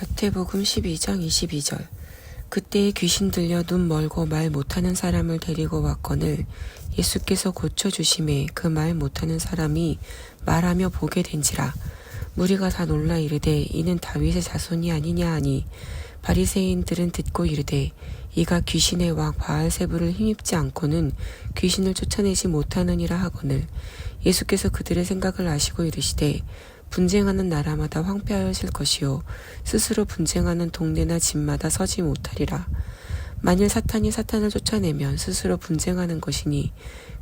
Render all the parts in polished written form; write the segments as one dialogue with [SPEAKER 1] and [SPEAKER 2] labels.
[SPEAKER 1] 마태복음 12장 22절. 그때에 귀신 들려 눈 멀고 말 못하는 사람을 데리고 왔거늘 예수께서 고쳐주심에 그 말 못하는 사람이 말하며 보게 된지라. 무리가 다 놀라 이르되 이는 다윗의 자손이 아니냐 하니 바리새인들은 듣고 이르되 이가 귀신의 왕 바알세불을 힘입지 않고는 귀신을 쫓아내지 못하느니라 하거늘 예수께서 그들의 생각을 아시고 이르시되 분쟁하는 나라마다 황폐하여질 것이요 스스로 분쟁하는 동네나 집마다 서지 못하리라. 만일 사탄이 사탄을 쫓아내면 스스로 분쟁하는 것이니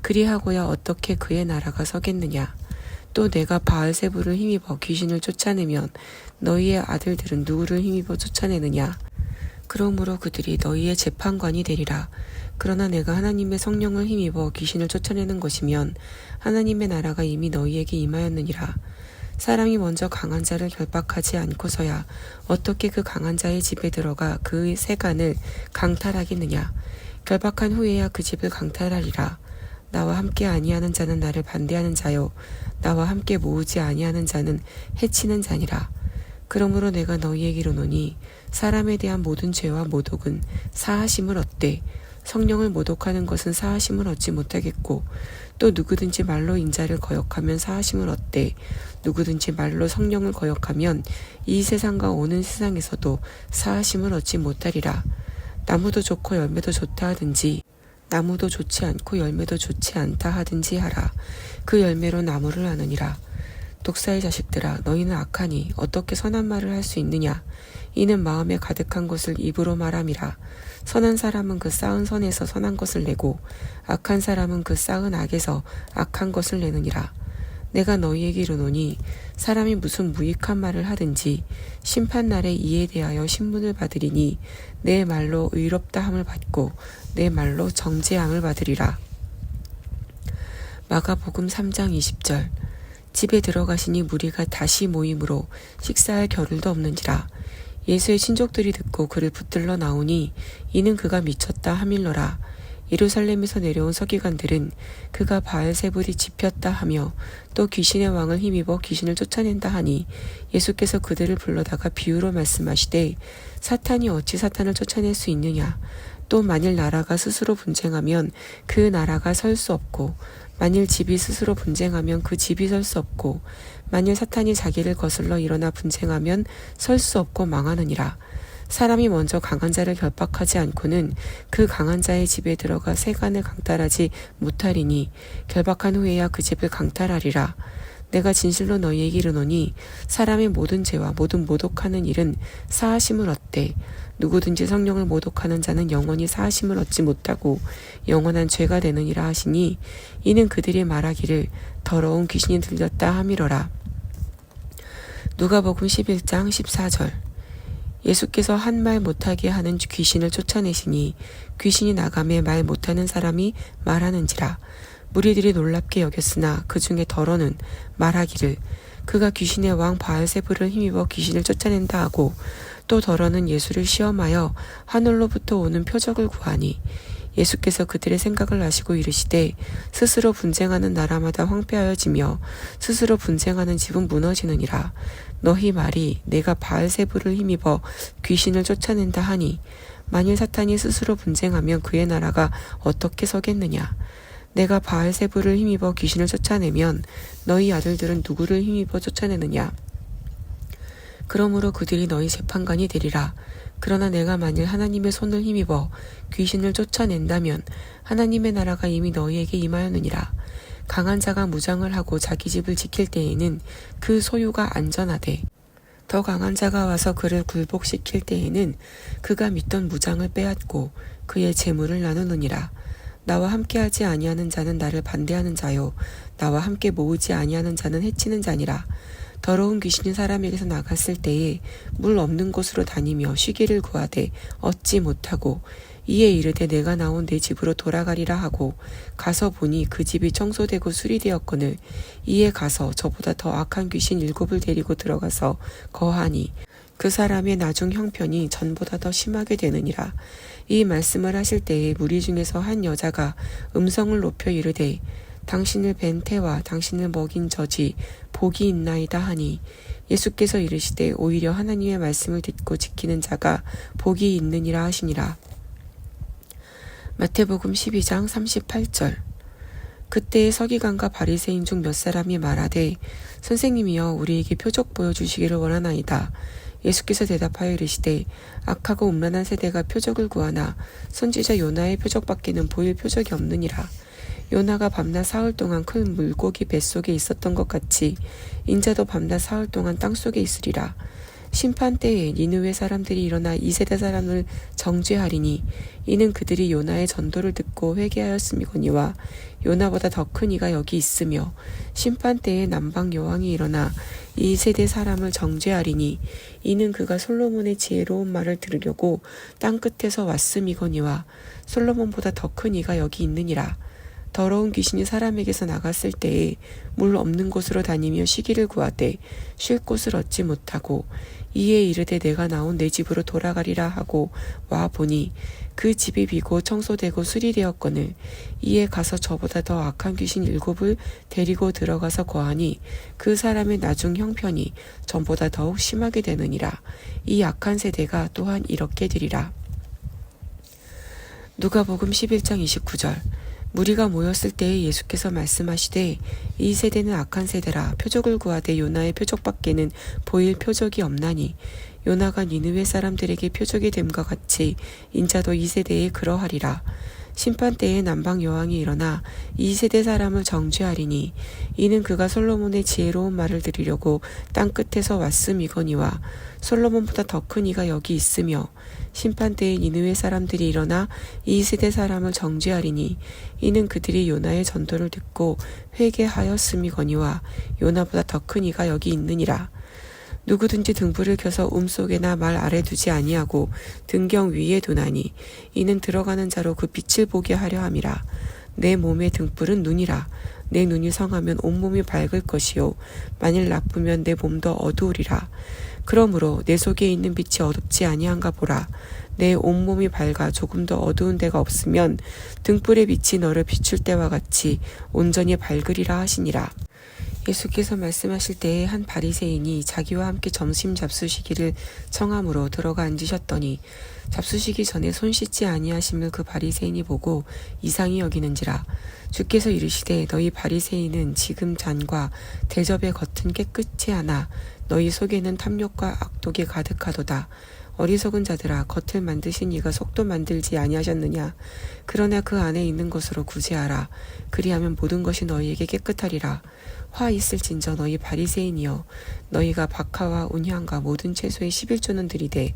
[SPEAKER 1] 그리하고야 어떻게 그의 나라가 서겠느냐. 또 내가 바알세불을 힘입어 귀신을 쫓아내면 너희의 아들들은 누구를 힘입어 쫓아내느냐. 그러므로 그들이 너희의 재판관이 되리라. 그러나 내가 하나님의 성령을 힘입어 귀신을 쫓아내는 것이면 하나님의 나라가 이미 너희에게 임하였느니라. 사람이 먼저 강한 자를 결박하지 않고서야 어떻게 그 강한 자의 집에 들어가 그의 세간을 강탈하겠느냐. 결박한 후에야 그 집을 강탈하리라. 나와 함께 아니하는 자는 나를 반대하는 자요 나와 함께 모으지 아니하는 자는 해치는 자니라. 그러므로 내가 너희에게 이르노니 사람에 대한 모든 죄와 모독은 사하심을 얻되 성령을 모독하는 것은 사하심을 얻지 못하겠고 또 누구든지 말로 인자를 거역하면 사하심을 얻되 누구든지 말로 성령을 거역하면 이 세상과 오는 세상에서도 사하심을 얻지 못하리라. 나무도 좋고 열매도 좋다 하든지 나무도 좋지 않고 열매도 좋지 않다 하든지 하라. 그 열매로 나무를 아느니라. 독사의 자식들아, 너희는 악하니 어떻게 선한 말을 할 수 있느냐. 이는 마음에 가득한 것을 입으로 말함이라. 선한 사람은 그 쌓은 선에서 선한 것을 내고 악한 사람은 그 쌓은 악에서 악한 것을 내느니라. 내가 너희에게 이르노니 사람이 무슨 무익한 말을 하든지 심판날에 이에 대하여 신문을 받으리니 내 말로 의롭다 함을 받고 내 말로 정죄함을 받으리라. 마가복음 3장 20절. 집에 들어가시니 무리가 다시 모임으로 식사할 겨를도 없는지라. 예수의 친족들이 듣고 그를 붙들러 나오니 이는 그가 미쳤다 하밀러라. 예루살렘에서 내려온 서기관들은 그가 바알세불이 집혔다 하며 또 귀신의 왕을 힘입어 귀신을 쫓아낸다 하니 예수께서 그들을 불러다가 비유로 말씀하시되 사탄이 어찌 사탄을 쫓아낼 수 있느냐. 또 만일 나라가 스스로 분쟁하면 그 나라가 설 수 없고 만일 집이 스스로 분쟁하면 그 집이 설 수 없고 만일 사탄이 자기를 거슬러 일어나 분쟁하면 설 수 없고 망하느니라. 사람이 먼저 강한 자를 결박하지 않고는 그 강한 자의 집에 들어가 세간을 강탈하지 못하리니 결박한 후에야 그 집을 강탈하리라. 내가 진실로 너희에게 이르노니 사람의 모든 죄와 모든 모독하는 일은 사하심을 얻되 누구든지 성령을 모독하는 자는 영원히 사하심을 얻지 못하고 영원한 죄가 되느니라 하시니 이는 그들이 말하기를 더러운 귀신이 들렸다 하미러라. 누가복음 11장 14절. 예수께서 한 말 못하게 하는 귀신을 쫓아내시니 귀신이 나가매 말 못하는 사람이 말하는지라. 무리들이 놀랍게 여겼으나 그 중에 더러는 말하기를 그가 귀신의 왕 바알세불을 힘입어 귀신을 쫓아낸다 하고 또 더러는 예수를 시험하여 하늘로부터 오는 표적을 구하니 예수께서 그들의 생각을 아시고 이르시되 스스로 분쟁하는 나라마다 황폐하여지며 스스로 분쟁하는 집은 무너지느니라. 너희 말이 내가 바알세불을 힘입어 귀신을 쫓아낸다 하니 만일 사탄이 스스로 분쟁하면 그의 나라가 어떻게 서겠느냐. 내가 바알세불을 힘입어 귀신을 쫓아내면 너희 아들들은 누구를 힘입어 쫓아내느냐. 그러므로 그들이 너희 재판관이 되리라. 그러나 내가 만일 하나님의 손을 힘입어 귀신을 쫓아낸다면 하나님의 나라가 이미 너희에게 임하였느니라. 강한 자가 무장을 하고 자기 집을 지킬 때에는 그 소유가 안전하되 더 강한 자가 와서 그를 굴복시킬 때에는 그가 믿던 무장을 빼앗고 그의 재물을 나누느니라. 나와 함께하지 아니하는 자는 나를 반대하는 자요 나와 함께 모으지 아니하는 자는 해치는 자니라. 더러운 귀신이 사람에게서 나갔을 때에 물 없는 곳으로 다니며 쉬기를 구하되 얻지 못하고 이에 이르되 내가 나온 내 집으로 돌아가리라 하고 가서 보니 그 집이 청소되고 수리되었거늘 이에 가서 저보다 더 악한 귀신 7을 데리고 들어가서 거하니 그 사람의 나중 형편이 전보다 더 심하게 되느니라. 이 말씀을 하실 때에 무리 중에서 한 여자가 음성을 높여 이르되 당신을 뵌 태와 당신을 먹인 저지 복이 있나이다 하니 예수께서 이르시되 오히려 하나님의 말씀을 듣고 지키는 자가 복이 있느니라 하시니라. 마태복음 12장 38절. 그때에 서기관과 바리새인 중 몇 사람이 말하되 선생님이여 우리에게 표적 보여주시기를 원하나이다. 예수께서 대답하여 이르시되 악하고 음란한 세대가 표적을 구하나 선지자 요나의 표적밖에는 보일 표적이 없느니라. 요나가 밤낮 사흘 동안 큰 물고기 뱃속에 있었던 것 같이 인자도 밤낮 사흘 동안 땅속에 있으리라. 심판 때에 니느웨 사람들이 일어나 이 세대 사람을 정죄하리니 이는 그들이 요나의 전도를 듣고 회개하였음이거니와 요나보다 더 큰 이가 여기 있으며 심판 때에 남방 여왕이 일어나 이 세대 사람을 정죄하리니 이는 그가 솔로몬의 지혜로운 말을 들으려고 땅 끝에서 왔음이거니와 솔로몬보다 더 큰 이가 여기 있느니라. 더러운 귀신이 사람에게서 나갔을 때에 물 없는 곳으로 다니며 쉬기를 구하되 쉴 곳을 얻지 못하고 이에 이르되 내가 나온 내 집으로 돌아가리라 하고 와 보니 그 집이 비고 청소되고 수리되었거늘 이에 가서 저보다 더 악한 귀신 7을 데리고 들어가서 거하니 그 사람의 나중 형편이 전보다 더욱 심하게 되느니라. 이 악한 세대가 또한 이렇게 되리라. 누가복음 11장 29절. 무리가 모였을 때에 예수께서 말씀하시되 이 세대는 악한 세대라. 표적을 구하되 요나의 표적밖에는 보일 표적이 없나니 요나가 니느웨 사람들에게 표적이 됨과 같이 인자도 이 세대에 그러하리라. 심판 때에 남방 여왕이 일어나 이 세대 사람을 정죄하리니 이는 그가 솔로몬의 지혜로운 말을 들으려고 땅 끝에서 왔음이거니와 솔로몬보다 더 큰 이가 여기 있으며 심판 때에 니느웨 사람들이 일어나 이 세대 사람을 정죄하리니 이는 그들이 요나의 전도를 듣고 회개하였음이거니와 요나보다 더 큰 이가 여기 있느니라. 누구든지 등불을 켜서 속에나 말 아래 두지 아니하고 등경 위에 두나니 이는 들어가는 자로 그 빛을 보게 하려 함이라. 내 몸의 등불은 눈이라. 내 눈이 성하면 온몸이 밝을 것이요 만일 나쁘면 내 몸도 어두우리라. 그러므로 내 속에 있는 빛이 어둡지 아니한가 보라. 내 온몸이 밝아 조금도 어두운 데가 없으면 등불의 빛이 너를 비출 때와 같이 온전히 밝으리라 하시니라. 예수께서 말씀하실 때에 한 바리새인이 자기와 함께 점심 잡수시기를 청함으로 들어가 앉으셨더니 잡수시기 전에 손 씻지 아니하심을 그 바리새인이 보고 이상히 여기는지라. 주께서 이르시되 너희 바리새인은 지금 잔과 대접의 겉은 깨끗이 하나 너희 속에는 탐욕과 악독이 가득하도다. 어리석은 자들아 겉을 만드신 이가 속도 만들지 아니하셨느냐. 그러나 그 안에 있는 것으로 구제하라. 그리하면 모든 것이 너희에게 깨끗하리라. 화 있을진저 너희 바리새인이여 너희가 박하와 운향과 모든 채소의 11조는 들이되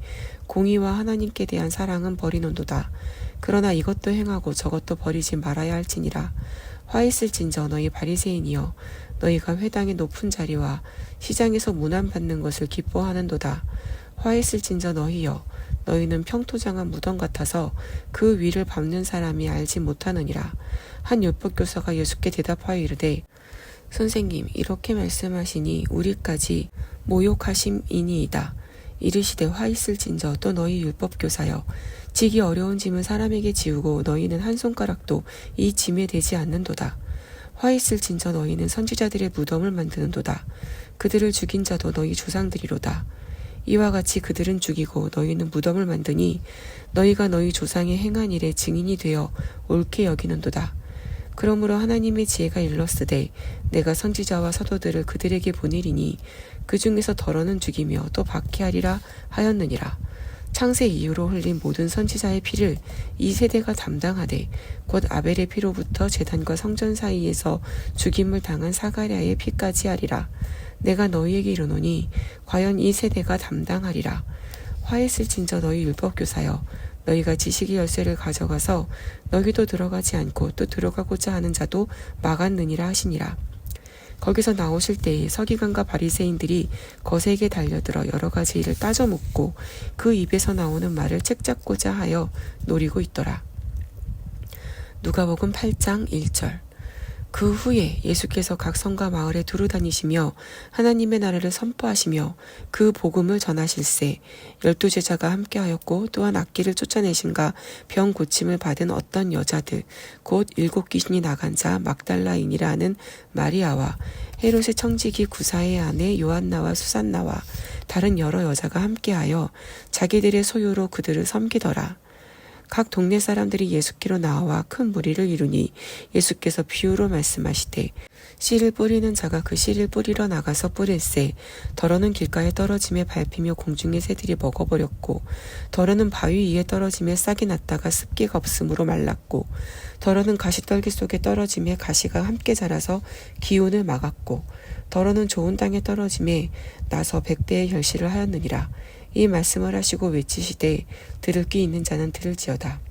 [SPEAKER 1] 공의와 하나님께 대한 사랑은 버리는도다. 그러나 이것도 행하고 저것도 버리지 말아야 할지니라. 화 있을진저 너희 바리새인이여 너희가 회당의 높은 자리와 시장에서 문안받는 것을 기뻐하는도다. 화 있을진저 너희여 너희는 평토장한 무덤 같아서 그 위를 밟는 사람이 알지 못하느니라. 한 율법교사가 예수께 대답하여 이르되 선생님 이렇게 말씀하시니 우리까지 모욕하심이니이다. 이르시되 화 있을진저 또 너희 율법교사여 지기 어려운 짐을 사람에게 지우고 너희는 한 손가락도 이 짐에 대지 않는도다. 화 있을진저 너희는 선지자들의 무덤을 만드는도다. 그들을 죽인 자도 너희 조상들이로다. 이와 같이 그들은 죽이고 너희는 무덤을 만드니 너희가 너희 조상의 행한 일에 증인이 되어 옳게 여기는도다. 그러므로 하나님의 지혜가 일렀으되 내가 선지자와 사도들을 그들에게 보내리니 그 중에서 덜어는 죽이며 또 박해하리라 하였느니라. 창세 이후로 흘린 모든 선지자의 피를 이 세대가 담당하되 곧 아벨의 피로부터 제단과 성전 사이에서 죽임을 당한 사가랴의 피까지 하리라. 내가 너희에게 이르노니 과연 이 세대가 담당하리라. 화했을진저 너희 율법교사여 너희가 지식의 열쇠를 가져가서 너희도 들어가지 않고 또 들어가고자 하는 자도 막았느니라 하시니라. 거기서 나오실 때에 서기관과 바리새인들이 거세게 달려들어 여러 가지 일을 따져 묻고 그 입에서 나오는 말을 책잡고자 하여 노리고 있더라. 누가복음 8장 1절. 그 후에 예수께서 각 성과 마을에 두루 다니시며 하나님의 나라를 선포하시며 그 복음을 전하실세 12제자가 함께하였고 또한 악기를 쫓아내신가 병 고침을 받은 어떤 여자들 곧 7 귀신이 나간 자 막달라인이라 하는 마리아와 헤롯의 청지기 구사의 아내 요한나와 수산나와 다른 여러 여자가 함께하여 자기들의 소유로 그들을 섬기더라. 각 동네 사람들이 예수께로 나와 큰 무리를 이루니 예수께서 비유로 말씀하시되 씨를 뿌리는 자가 그 씨를 뿌리러 나가서 뿌릴새 더러는 길가에 떨어짐에 밟히며 공중의 새들이 먹어버렸고 더러는 바위 위에 떨어짐에 싹이 났다가 습기가 없으므로 말랐고 더러는 가시떨기 속에 떨어짐에 가시가 함께 자라서 기운을 막았고 더러는 좋은 땅에 떨어짐에 나서 100배의 결실을 하였느니라. 이 말씀을 하시고 외치시되 들을 귀 있는 자는 들을지어다.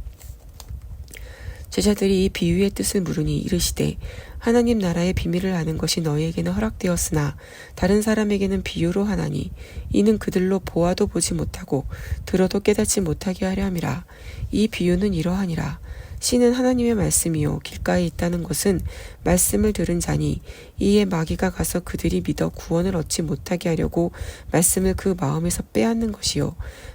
[SPEAKER 1] 제자들이 이 비유의 뜻을 물으니 이르시되 하나님 나라의 비밀을 아는 것이 너희에게는 허락되었으나 다른 사람에게는 비유로 하나니 이는 그들로 보아도 보지 못하고 들어도 깨닫지 못하게 하려 함이라. 이 비유는 이러하니라. 씨는 하나님의 말씀이요 길가에 있다는 것은 말씀을 들은 자니 이에 마귀가 가서 그들이 믿어 구원을 얻지 못하게 하려고 말씀을 그 마음에서 빼앗는 것이요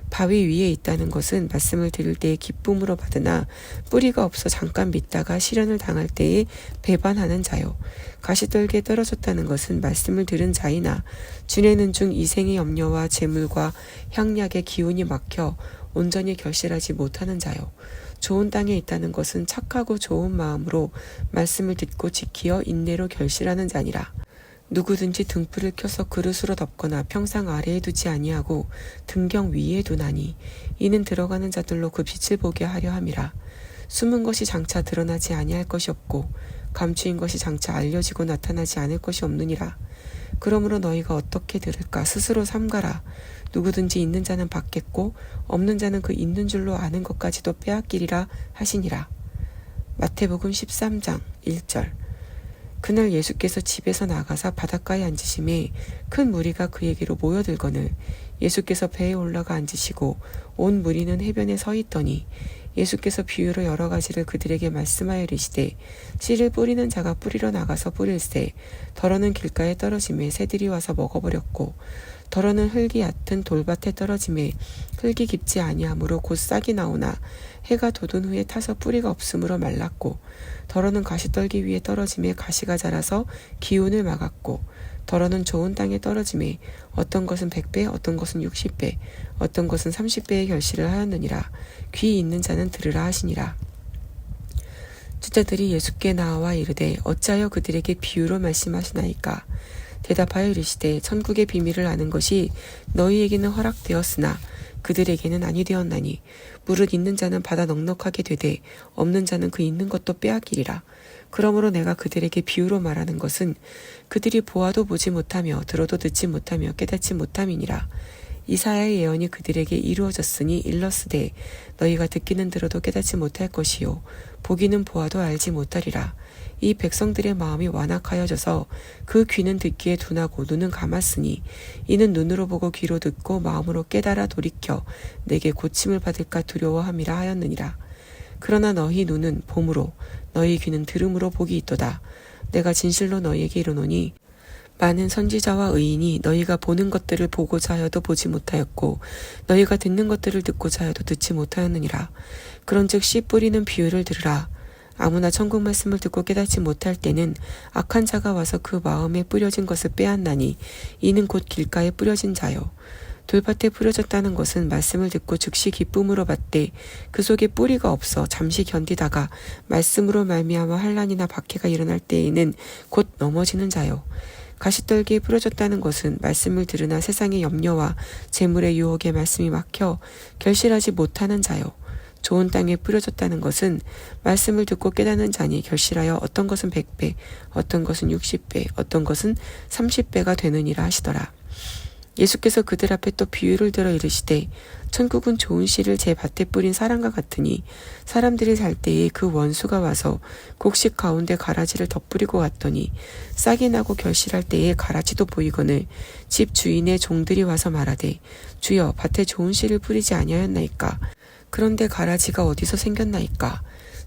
[SPEAKER 1] 바위 위에 있다는 것은 말씀을 들을 때에 기쁨으로 받으나 뿌리가 없어 잠깐 믿다가 시련을 당할 때에 배반하는 자요 가시떨기에 떨어졌다는 것은 말씀을 들은 자이나 지내는 중 이생의 염려와 재물과 향락의 기운이 막혀 온전히 결실하지 못하는 자요 좋은 땅에 있다는 것은 착하고 좋은 마음으로 말씀을 듣고 지키어 인내로 결실하는 자니라. 누구든지 등불을 켜서 그릇으로 덮거나 평상 아래에 두지 아니하고 등경 위에 두나니 이는 들어가는 자들로 그 빛을 보게 하려 함이라. 숨은 것이 장차 드러나지 아니할 것이 없고 감추인 것이 장차 알려지고 나타나지 않을 것이 없느니라. 그러므로 너희가 어떻게 들을까 스스로 삼가라. 누구든지 있는 자는 받겠고 없는 자는 그 있는 줄로 아는 것까지도 빼앗기리라 하시니라. 마태복음 13장 1절. 그날 예수께서 집에서 나가사 바닷가에 앉으심에 큰 무리가 그에게로 모여들거늘 예수께서 배에 올라가 앉으시고 온 무리는 해변에 서 있더니 예수께서 비유로 여러 가지를 그들에게 말씀하여 이르시되 씨를 뿌리는 자가 뿌리러 나가서 뿌릴새 더러는 길가에 떨어짐에 새들이 와서 먹어버렸고 더러는 흙이 얕은 돌밭에 떨어짐에 흙이 깊지 아니하므로 곧 싹이 나오나 해가 돋은 후에 타서 뿌리가 없으므로 말랐고 더러는 가시떨기 위에 떨어짐에 가시가 자라서 기운을 막았고 더러는 좋은 땅에 떨어짐에 어떤 것은 100배 어떤 것은 60배 어떤 것은 30배의 결실을 하였느니라. 귀 있는 자는 들으라 하시니라. 제자들이 예수께 나와 이르되 어찌하여 그들에게 비유로 말씀하시나이까. 대답하여 이르시되 천국의 비밀을 아는 것이 너희에게는 허락되었으나 그들에게는 아니 되었나니 무릇 있는 자는 받아 넉넉하게 되되 없는 자는 그 있는 것도 빼앗기리라. 그러므로 내가 그들에게 비유로 말하는 것은 그들이 보아도 보지 못하며 들어도 듣지 못하며 깨닫지 못함이니라. 이사야의 예언이 그들에게 이루어졌으니 일렀으되 너희가 듣기는 들어도 깨닫지 못할 것이요 보기는 보아도 알지 못하리라. 이 백성들의 마음이 완악하여져서 그 귀는 듣기에 둔하고 눈은 감았으니 이는 눈으로 보고 귀로 듣고 마음으로 깨달아 돌이켜 내게 고침을 받을까 두려워함이라 하였느니라. 그러나 너희 눈은 봄으로 너희 귀는 들음으로 복이 있도다. 내가 진실로 너희에게 이르노니 많은 선지자와 의인이 너희가 보는 것들을 보고자 하여도 보지 못하였고 너희가 듣는 것들을 듣고자 하여도 듣지 못하였느니라. 그런즉 씨 뿌리는 비유를 들으라. 아무나 천국 말씀을 듣고 깨닫지 못할 때는 악한 자가 와서 그 마음에 뿌려진 것을 빼앗나니 이는 곧 길가에 뿌려진 자요. 돌밭에 뿌려졌다는 것은 말씀을 듣고 즉시 기쁨으로 받되 그 속에 뿌리가 없어 잠시 견디다가 말씀으로 말미암아 환난이나 박해가 일어날 때에는 곧 넘어지는 자요. 가시떨기에 뿌려졌다는 것은 말씀을 들으나 세상의 염려와 재물의 유혹에 말씀이 막혀 결실하지 못하는 자요. 좋은 땅에 뿌려졌다는 것은 말씀을 듣고 깨닫는 자니 결실하여 어떤 것은 100배, 어떤 것은 60배, 어떤 것은 30배가 되느니라 하시더라. 예수께서 그들 앞에 또 비유를 들어 이르시되 천국은 좋은 씨를 제 밭에 뿌린 사람과 같으니 사람들이 살 때에 그 원수가 와서 곡식 가운데 가라지를 덧뿌리고 갔더니 싹이 나고 결실할 때에 가라지도 보이거늘 집 주인의 종들이 와서 말하되 주여 밭에 좋은 씨를 뿌리지 아니하였나이까. 그런데 가라지가 어디서 생겼나이까.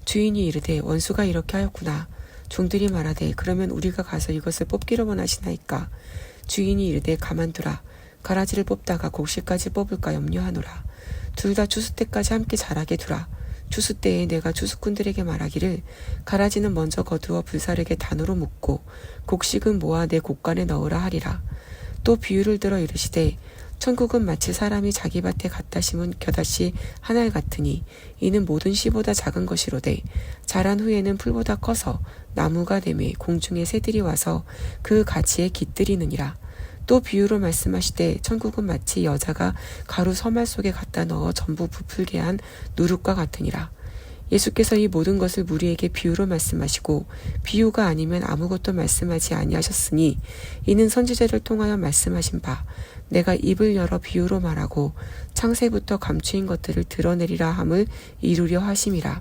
[SPEAKER 1] 주인이 이르되 원수가 이렇게 하였구나. 종들이 말하되 그러면 우리가 가서 이것을 뽑기로 원하시나이까. 주인이 이르되 가만두라. 가라지를 뽑다가 곡식까지 뽑을까 염려하노라. 둘 다 추수 때까지 함께 자라게 두라. 추수 때에 내가 추수꾼들에게 말하기를 가라지는 먼저 거두어 불사르게 단으로 묶고 곡식은 모아 내 곡간에 넣으라 하리라. 또 비유를 들어 이르시되 천국은 마치 사람이 자기 밭에 갖다 심은 겨다씨 한 알 같으니 이는 모든 씨보다 작은 것이로되 자란 후에는 풀보다 커서 나무가 되매 공중의 새들이 와서 그 가지에 깃들이느니라. 또 비유로 말씀하시되 천국은 마치 여자가 가루 서말 속에 갖다 넣어 전부 부풀게 한 누룩과 같으니라. 예수께서 이 모든 것을 무리에게 비유로 말씀하시고 비유가 아니면 아무것도 말씀하지 아니하셨으니 이는 선지자를 통하여 말씀하신 바 내가 입을 열어 비유로 말하고 창세부터 감추인 것들을 드러내리라 함을 이루려 하심이라.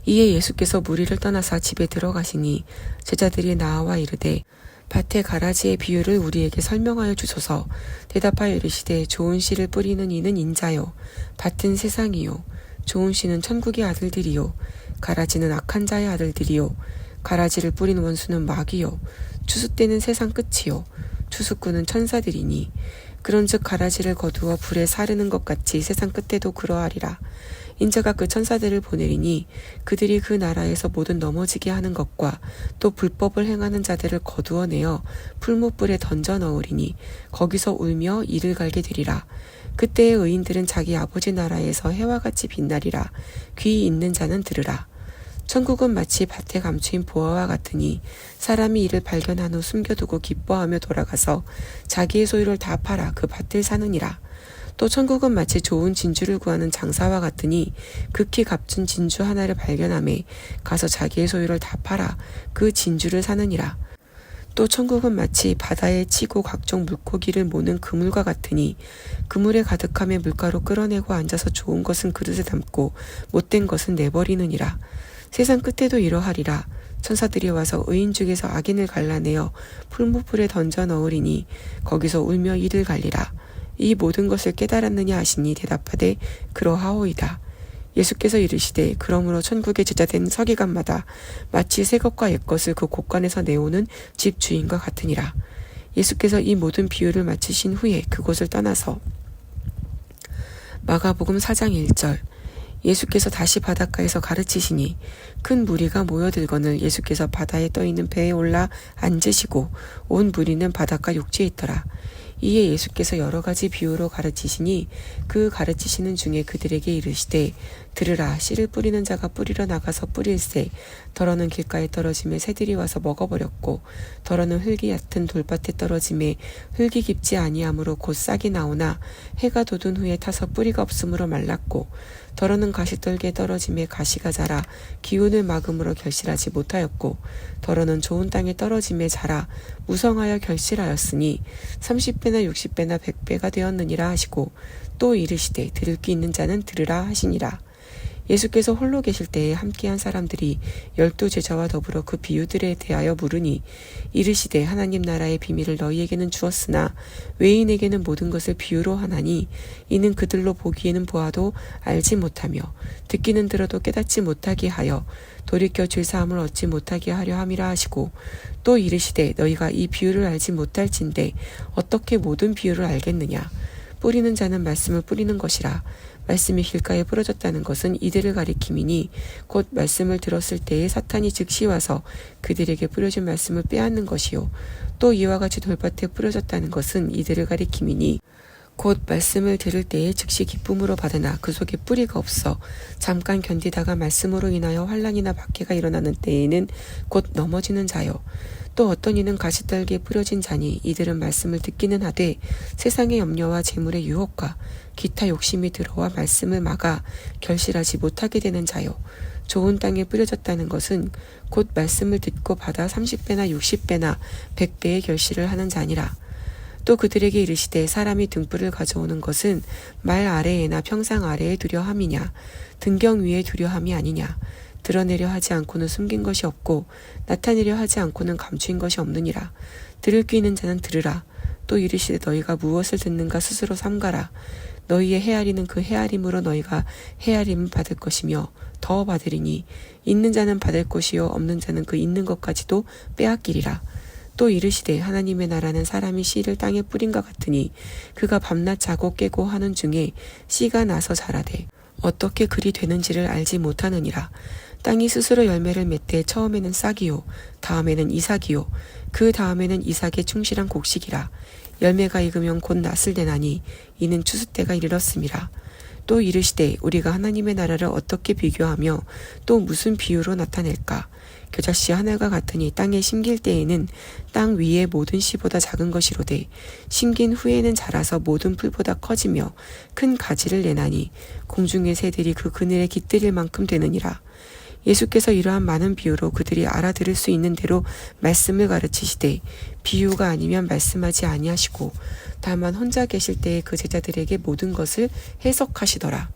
[SPEAKER 1] 이에 예수께서 무리를 떠나사 집에 들어가시니 제자들이 나와 이르되 밭의 가라지의 비유를 우리에게 설명하여 주소서. 대답하여 이르시되 좋은 씨를 뿌리는 이는 인자요 밭은 세상이요 좋은 씨는 천국의 아들들이요 가라지는 악한 자의 아들들이요 가라지를 뿌린 원수는 마귀요 추수 때는 세상 끝이요 추수꾼은 천사들이니 그런즉 가라지를 거두어 불에 사르는 것 같이 세상 끝에도 그러하리라. 인자가 그 천사들을 보내리니 그들이 그 나라에서 모든 넘어지게 하는 것과 또 불법을 행하는 자들을 거두어내어 풀무불에 던져 넣으리니 거기서 울며 이를 갈게 되리라. 그때의 의인들은 자기 아버지 나라에서 해와 같이 빛나리라. 귀 있는 자는 들으라. 천국은 마치 밭에 감추인 보화와 같으니 사람이 이를 발견한 후 숨겨두고 기뻐하며 돌아가서 자기의 소유를 다 팔아 그 밭을 사느니라. 또 천국은 마치 좋은 진주를 구하는 장사와 같으니 극히 값진 진주 하나를 발견하매 가서 자기의 소유를 다 팔아 그 진주를 사느니라. 또 천국은 마치 바다에 치고 각종 물고기를 모는 그물과 같으니 그물에 가득하며 물가로 끌어내고 앉아서 좋은 것은 그릇에 담고 못된 것은 내버리느니라. 세상 끝에도 이러하리라. 천사들이 와서 의인 중에서 악인을 갈라내어 풀무불에 던져 넣으리니 거기서 울며 이를 갈리라. 이 모든 것을 깨달았느냐 하시니 대답하되 그러하오이다. 예수께서 이르시되 그러므로 천국의 제자된 서기관마다 마치 새 것과 옛 것을 그 곳간에서 내오는 집 주인과 같으니라. 예수께서 이 모든 비유를 마치신 후에 그곳을 떠나서 마가복음 4장 1절 예수께서 다시 바닷가에서 가르치시니 큰 무리가 모여들거늘 예수께서 바다에 떠있는 배에 올라 앉으시고 온 무리는 바닷가 육지에 있더라. 이에 예수께서 여러 가지 비유로 가르치시니 그 가르치시는 중에 그들에게 이르시되 들으라. 씨를 뿌리는 자가 뿌리러 나가서 뿌릴새 덜어는 길가에 떨어짐에 새들이 와서 먹어버렸고 덜어는 흙이 얕은 돌밭에 떨어짐에 흙이 깊지 아니하므로 곧 싹이 나오나 해가 돋은 후에 타서 뿌리가 없으므로 말랐고 덜어는 가시떨기에 떨어짐에 가시가 자라 기운을 막음으로 결실하지 못하였고 덜어는 좋은 땅에 떨어짐에 자라 무성하여 결실하였으니 30배나 60배나 100배가 되었느니라 하시고 또 이르시되 들을 귀 있는 자는 들으라 하시니라. 예수께서 홀로 계실 때에 함께한 사람들이 12 제자와 더불어 그 비유들에 대하여 물으니 이르시되 하나님 나라의 비밀을 너희에게는 주었으나 외인에게는 모든 것을 비유로 하나니 이는 그들로 보기에는 보아도 알지 못하며 듣기는 들어도 깨닫지 못하게 하여 돌이켜 죄사함을 얻지 못하게 하려 함이라 하시고 또 이르시되 너희가 이 비유를 알지 못할진대 어떻게 모든 비유를 알겠느냐. 뿌리는 자는 말씀을 뿌리는 것이라. 말씀이 길가에 부러졌다는 것은 이들을 가리킴이니 곧 말씀을 들었을 때에 사탄이 즉시 와서 그들에게 뿌려진 말씀을 빼앗는 것이요. 또 이와 같이 돌밭에 뿌려졌다는 것은 이들을 가리킴이니 곧 말씀을 들을 때에 즉시 기쁨으로 받으나 그 속에 뿌리가 없어 잠깐 견디다가 말씀으로 인하여 환난이나 박해가 일어나는 때에는 곧 넘어지는 자요. 또 어떤 이는 가시떨기에 뿌려진 자니 이들은 말씀을 듣기는 하되 세상의 염려와 재물의 유혹과 기타 욕심이 들어와 말씀을 막아 결실하지 못하게 되는 자요. 좋은 땅에 뿌려졌다는 것은 곧 말씀을 듣고 받아 30배나 60배나 100배의 결실을 하는 자니라. 또 그들에게 이르시되 사람이 등불을 가져오는 것은 말 아래에나 평상 아래에 두려 함이냐 등경 위에 두려 함이 아니냐. 드러내려 하지 않고는 숨긴 것이 없고 나타내려 하지 않고는 감추인 것이 없느니라. 들을 귀 있는 자는 들으라. 또 이르시되 너희가 무엇을 듣는가 스스로 삼가라. 너희의 헤아리는 그 헤아림으로 너희가 헤아림을 받을 것이며 더 받으리니 있는 자는 받을 것이요 없는 자는 그 있는 것까지도 빼앗기리라. 또 이르시되 하나님의 나라는 사람이 씨를 땅에 뿌린 것 같으니 그가 밤낮 자고 깨고 하는 중에 씨가 나서 자라되 어떻게 그리 되는지를 알지 못하느니라. 땅이 스스로 열매를 맺되 처음에는 싹이요 다음에는 이삭이요 그 다음에는 이삭의 충실한 곡식이라. 열매가 익으면 곧 낫을 내나니 이는 추수 때가 이르렀음이라. 또 이르시되 우리가 하나님의 나라를 어떻게 비교하며 또 무슨 비유로 나타낼까? 겨자씨 하나가 같으니 땅에 심길 때에는 땅 위의 모든 씨보다 작은 것이로되 심긴 후에는 자라서 모든 풀보다 커지며 큰 가지를 내나니 공중의 새들이 그 그늘에 깃들일 만큼 되느니라. 예수께서 이러한 많은 비유로 그들이 알아들을 수 있는 대로 말씀을 가르치시되 비유가 아니면 말씀하지 아니하시고 다만 혼자 계실 때에 그 제자들에게 모든 것을 해석하시더라.